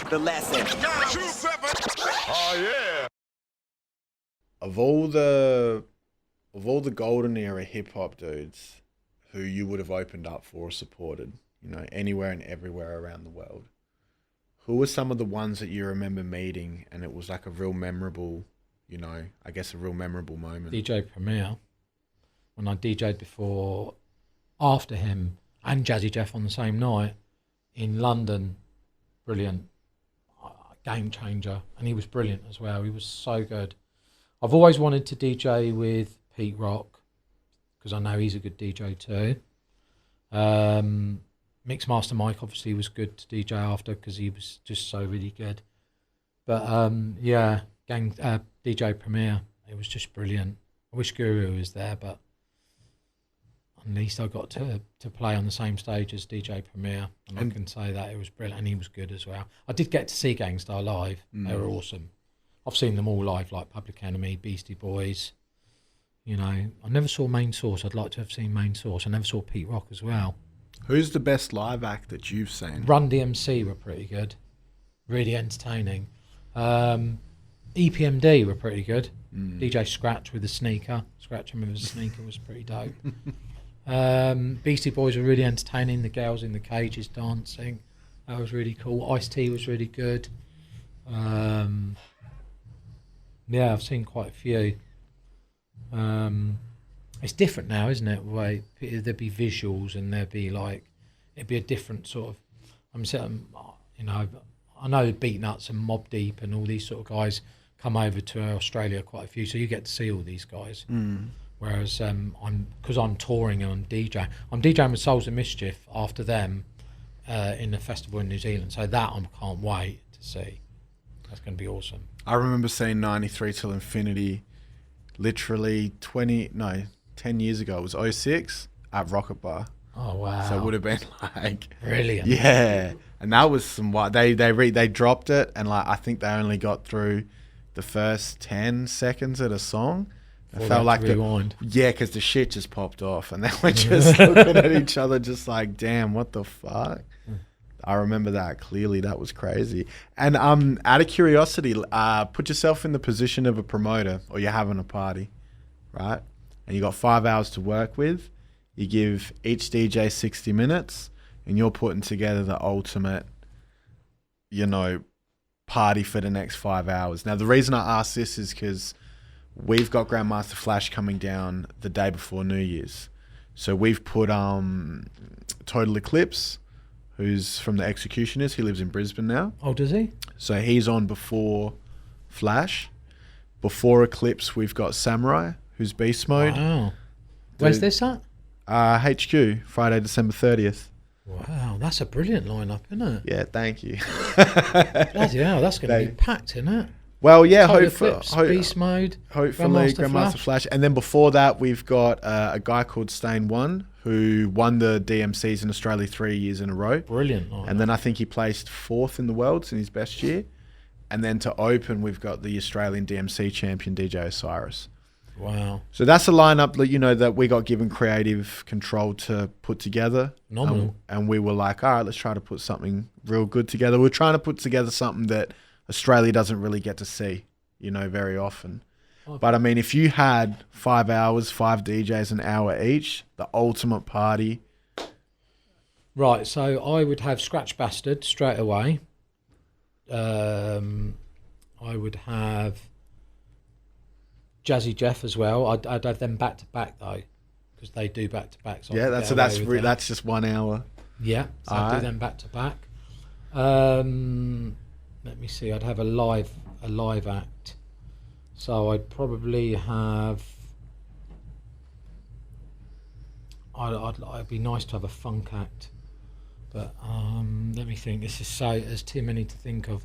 The lesson. Oh yeah. Of all the golden era hip hop dudes who you would have opened up for or supported, anywhere and everywhere around the world, who were some of the ones that you remember meeting and it was like a real memorable, I guess a real memorable moment? DJ Premier, when I DJ'd before, after him, and Jazzy Jeff on the same night in London, brilliant, game changer, and he was brilliant as well. He was so good. I've always wanted to DJ with Pete Rock because I know he's a good DJ too. Mixmaster Mike obviously was good to DJ after because he was just so really good. But DJ Premier, it was just brilliant. I wish Guru was there, but at least I got to play on the same stage as DJ Premier, and I can say that it was brilliant, and he was good as well. I did get to see Gang Starr live. They were awesome. I've seen them all live, like Public Enemy, Beastie Boys. I never saw Main Source. I'd like to have seen Main Source. I never saw Pete Rock as well. Who's the best live act that you've seen? Run DMC were pretty good. Really entertaining. EPMD were pretty good. DJ Scratch with the sneaker. Scratch him with the sneaker was pretty dope. Beastie Boys were really entertaining. The girls in the cages dancing. That was really cool. Ice-T was really good. Yeah, I've seen quite a few. It's different now, isn't it? Way there'd be visuals and there'd be it'd be a different sort of. I'm saying, I know Beatnuts and Mobb Deep and all these sort of guys come over to Australia quite a few, so you get to see all these guys. Whereas because I'm touring and I'm DJing with Souls of Mischief after them in the festival in New Zealand, so that I can't wait to see. That's going to be awesome. I remember seeing 93 Till Infinity literally 10 years ago. It was 06 at Rocket Bar. Oh, wow. So it would have been brilliant. Yeah. And that was they dropped it, and I think they only got through the first 10 seconds of the song. It felt like because the shit just popped off, and they were just looking at each other just like, damn, what the fuck? I remember that clearly. That was crazy. And out of curiosity, put yourself in the position of a promoter, or you're having a party, right? And you got 5 hours to work with. You give each DJ 60 minutes, and you're putting together the ultimate, party for the next 5 hours. Now, the reason I ask this is because we've got Grandmaster Flash coming down the day before New Year's. So we've put Total Eclipse, who's from the Executioners. He lives in Brisbane now. Oh, does he? So he's on before Flash. Before Eclipse, we've got Samurai, who's Beast Mode. Wow. Where's this at? HQ, Friday, December 30th. Wow, that's a brilliant lineup, isn't it? Yeah, thank you. Bloody hell, that's going to be packed, isn't it? Well, yeah, hopefully. Beast Mode. Hopefully, Grandmaster Flash. And then before that, we've got a guy called Stain One, who won the DMCs in Australia 3 years in a row. Brilliant. And then I think he placed 4th in the world in his best year. And then to open, we've got the Australian DMC champion, DJ Osiris. Wow. So that's a lineup that, that we got given creative control to put together. Phenomenal. And we were like, all right, let's try to put something real good together. We're trying to put together something that Australia doesn't really get to see, very often. Okay. But I mean, if you had 5 hours, 5 DJs, an hour each, the ultimate party. Right, so I would have Scratch Bastard straight away. I would have Jazzy Jeff as well. I'd have them back to back though, because they do back to back. So yeah, that's just 1 hour. Yeah, so I'd do them back to back. Let me see. I'd have a live act. So I'd probably have. It'd be nice to have a funk act, but let me think. There's too many to think of.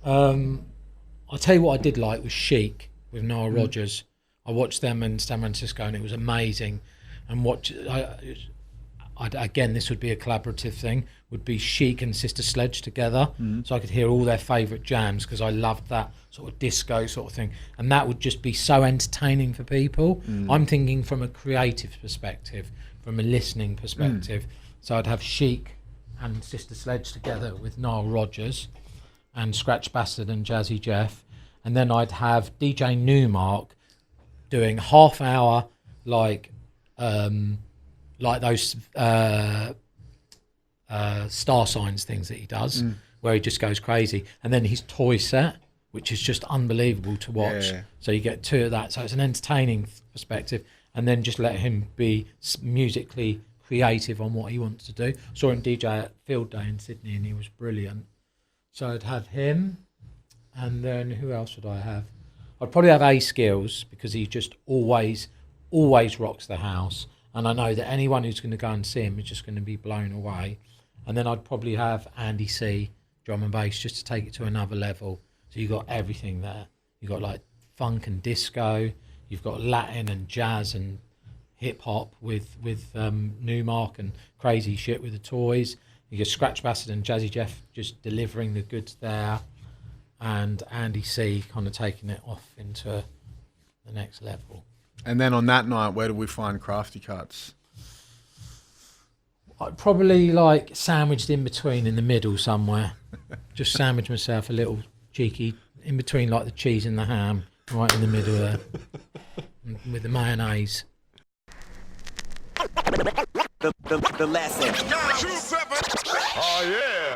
I'll tell you what I did like was Chic with Noah Rogers. I watched them in San Francisco and it was amazing. And again, this would be a collaborative thing, would be Chic and Sister Sledge together. So I could hear all their favourite jams because I loved that sort of disco sort of thing. And that would just be so entertaining for people. I'm thinking from a creative perspective, from a listening perspective. So I'd have Chic and Sister Sledge together with Nile Rodgers and Scratch Bastard and Jazzy Jeff. And then I'd have DJ Newmark doing half hour like those star signs things that he does, where he just goes crazy. And then his toy set, which is just unbelievable to watch. Yeah. So you get 2 of that. So it's an entertaining perspective. And then just let him be musically creative on what he wants to do. Saw him DJ at Field Day in Sydney and he was brilliant. So I'd have him. And then who else would I have? I'd probably have A Skills, because he just always rocks the house. And I know that anyone who's going to go and see him is just going to be blown away. And then I'd probably have Andy C, drum and bass, just to take it to another level. So you've got everything there. You've got like funk and disco. You've got Latin and jazz and hip hop with Newmark, and crazy shit with the toys. You get Scratch Bastard and Jazzy Jeff just delivering the goods there. And Andy C kind of taking it off into the next level. And then on that night, where do we find Krafty Kuts? I'd probably like sandwiched in between, in the middle somewhere. Just sandwich myself a little cheeky in between, like the cheese and the ham, right in the middle there, with the mayonnaise. The lesson. 27. Oh yeah.